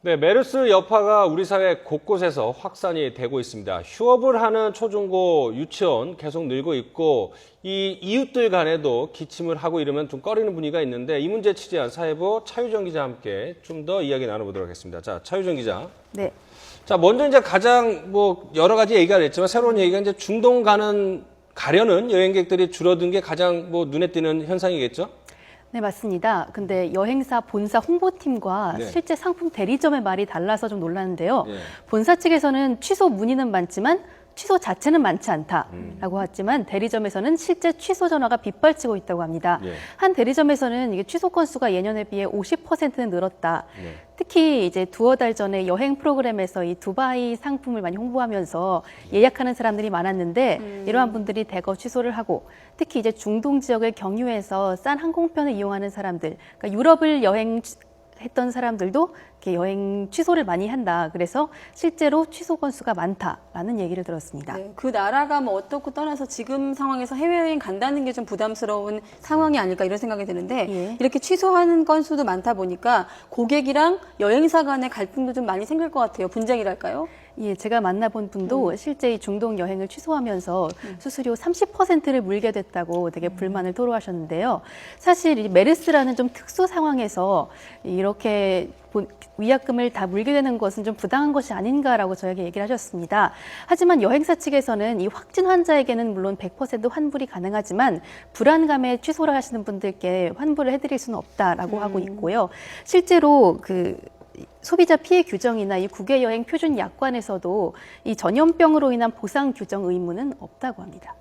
네, 메르스 여파가 우리 사회 곳곳에서 확산이 되고 있습니다. 휴업을 하는 초중고 유치원 계속 늘고 있고 이 이웃들 간에도 기침을 하고 이러면 좀 꺼리는 분위기가 있는데 이 문제 취재한 사회부 차유정 기자와 함께 좀 더 이야기 나눠보도록 하겠습니다. 자, 차유정 기자. 네. 자, 먼저 이제 가장 여러 가지 얘기가 됐지만 새로운 얘기가 이제 중동 가려는 여행객들이 줄어든 게 가장 눈에 띄는 현상이겠죠? 네, 맞습니다. 근데 여행사 본사 홍보팀과 네. 실제 상품 대리점의 말이 달라서 좀 놀랐는데요. 네. 본사 측에서는 취소 문의는 많지만 취소 자체는 많지 않다라고 했지만 대리점에서는 실제 취소 전화가 빗발치고 있다고 합니다. 네. 한 대리점에서는 이게 취소 건수가 예년에 비해 50%는 늘었다. 네. 특히 이제 두어 달 전에 여행 프로그램에서 이 두바이 상품을 많이 홍보하면서 예약하는 사람들이 많았는데 이러한 분들이 대거 취소를 하고 특히 이제 중동 지역을 경유해서 싼 항공편을 이용하는 사람들, 그러니까 유럽을 여행했던 사람들도 이렇게 여행 취소를 많이 한다. 그래서 실제로 취소 건수가 많다라는 얘기를 들었습니다. 네, 그 나라가 뭐 어떻고 떠나서 지금 상황에서 해외여행 간다는 게 좀 부담스러운 상황이 아닐까 이런 생각이 드는데 예. 이렇게 취소하는 건수도 많다 보니까 고객이랑 여행사 간의 갈등도 좀 많이 생길 것 같아요. 분쟁이랄까요? 예, 제가 만나본 분도 실제 이 중동 여행을 취소하면서 수수료 30%를 물게 됐다고 되게 불만을 토로하셨는데요. 사실 이 메르스라는 좀 특수 상황에서 이렇게 위약금을 다 물게 되는 것은 좀 부당한 것이 아닌가라고 저에게 얘기를 하셨습니다. 하지만 여행사 측에서는 이 확진 환자에게는 물론 100% 환불이 가능하지만 불안감에 취소를 하시는 분들께 환불을 해드릴 수는 없다라고 하고 있고요. 실제로 소비자 피해 규정이나 이 국외 여행 표준 약관에서도 이 전염병으로 인한 보상 규정 의무는 없다고 합니다.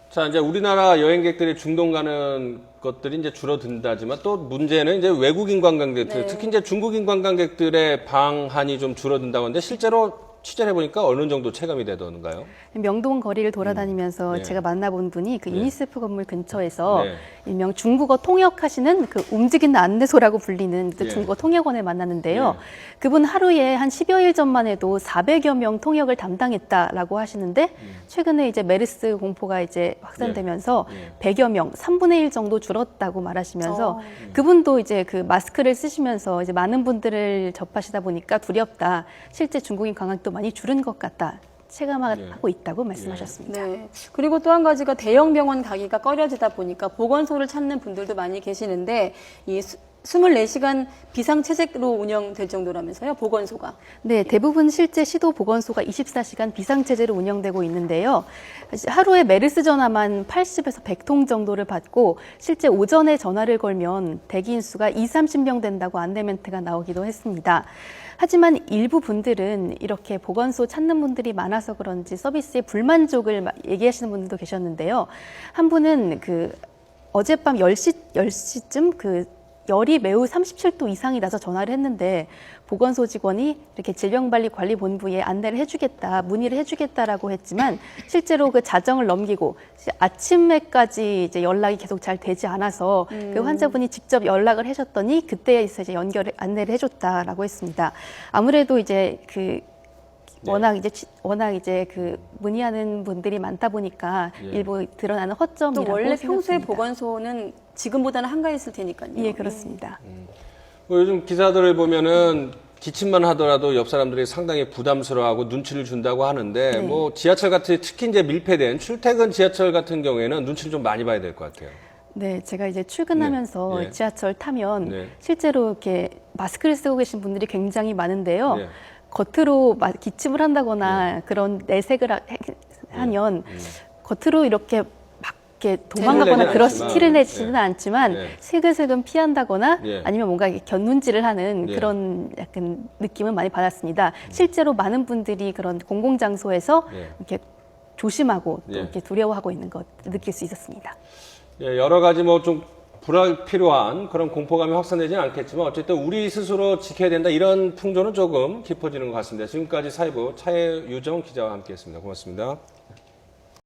자, 이제 우리나라 여행객들이 중동 가는 것들이 이제 줄어든다지만 또 문제는 이제 외국인 관광객들, 네. 특히 이제 중국인 관광객들의 방한이 좀 줄어든다고 하는데 실제로 취재를 해보니까 어느 정도 체감이 되던가요? 명동 거리를 돌아다니면서 네. 제가 만나본 분이 그 네. 유니세프 건물 근처에서 네. 일명 중국어 통역하시는 그 움직이는 안내소라고 불리는 네. 중국어 통역원을 만났는데요. 네. 그분 하루에 한 10여일 전만 해도 400여 명 통역을 담당했다라고 하시는데 최근에 이제 메르스 공포가 이제 확산되면서 네. 100여 명, 3분의 1 정도 줄었다고 말하시면서 그분도 이제 그 마스크를 쓰시면서 이제 많은 분들을 접하시다 보니까 두렵다. 실제 중국인 관광도 많이 줄은 것 같다. 체감하고 있다고 말씀하셨습니다. 네. 그리고 또 한 가지가 대형 병원 가기가 꺼려지다 보니까 보건소를 찾는 분들도 많이 계시는데 이 24시간 비상체제로 운영될 정도라면서요, 보건소가. 네, 대부분 실제 시도 보건소가 24시간 비상체제로 운영되고 있는데요. 하루에 메르스 전화만 80에서 100통 정도를 받고 실제 오전에 전화를 걸면 대기인 수가 30명 된다고 안내 멘트가 나오기도 했습니다. 하지만 일부 분들은 이렇게 보건소 찾는 분들이 많아서 그런지 서비스에 불만족을 얘기하시는 분들도 계셨는데요. 한 분은 어젯밤 10시쯤 열이 매우 37도 이상이 나서 전화를 했는데 보건소 직원이 이렇게 질병관리본부에 안내를 해주겠다, 문의를 해주겠다라고 했지만 실제로 그 자정을 넘기고 아침에까지 이제 연락이 계속 잘 되지 않아서 그 환자분이 직접 연락을 하셨더니 그때에서 이제 안내를 해줬다라고 했습니다. 아무래도 이제 워낙 이제 문의하는 분들이 많다 보니까 일부 드러나는 허점이라고 또 원래 평소에 생각됩니다. 보건소는 지금보다는 한가했을 테니까요. 예, 그렇습니다. 요즘 기사들을 보면은 기침만 하더라도 옆 사람들이 상당히 부담스러워하고 눈치를 준다고 하는데 네. 지하철 같은 특히 이제 밀폐된 출퇴근 지하철 같은 경우에는 눈치를 좀 많이 봐야 될 것 같아요. 네, 제가 이제 출근하면서 네. 네. 지하철 타면 네. 실제로 이렇게 마스크를 쓰고 계신 분들이 굉장히 많은데요. 네. 겉으로 기침을 한다거나 그런 내색을 하면 겉으로 이렇게 막 이렇게 도망가거나 그런 않지만, 티를 내지는 네. 않지만 네. 슬금슬금 피한다거나 네. 아니면 뭔가 이렇게 곁눈질을 하는 네. 그런 약간 느낌은 많이 받았습니다. 실제로 많은 분들이 그런 공공장소에서 네. 이렇게 조심하고 또 네. 이렇게 두려워하고 있는 것 느낄 수 있었습니다. 예, 여러 가지 좀 불필요한 그런 공포감이 확산되지는 않겠지만 어쨌든 우리 스스로 지켜야 된다 이런 풍조는 조금 깊어지는 것 같습니다. 지금까지 사회부 차유정 기자와 함께했습니다. 고맙습니다.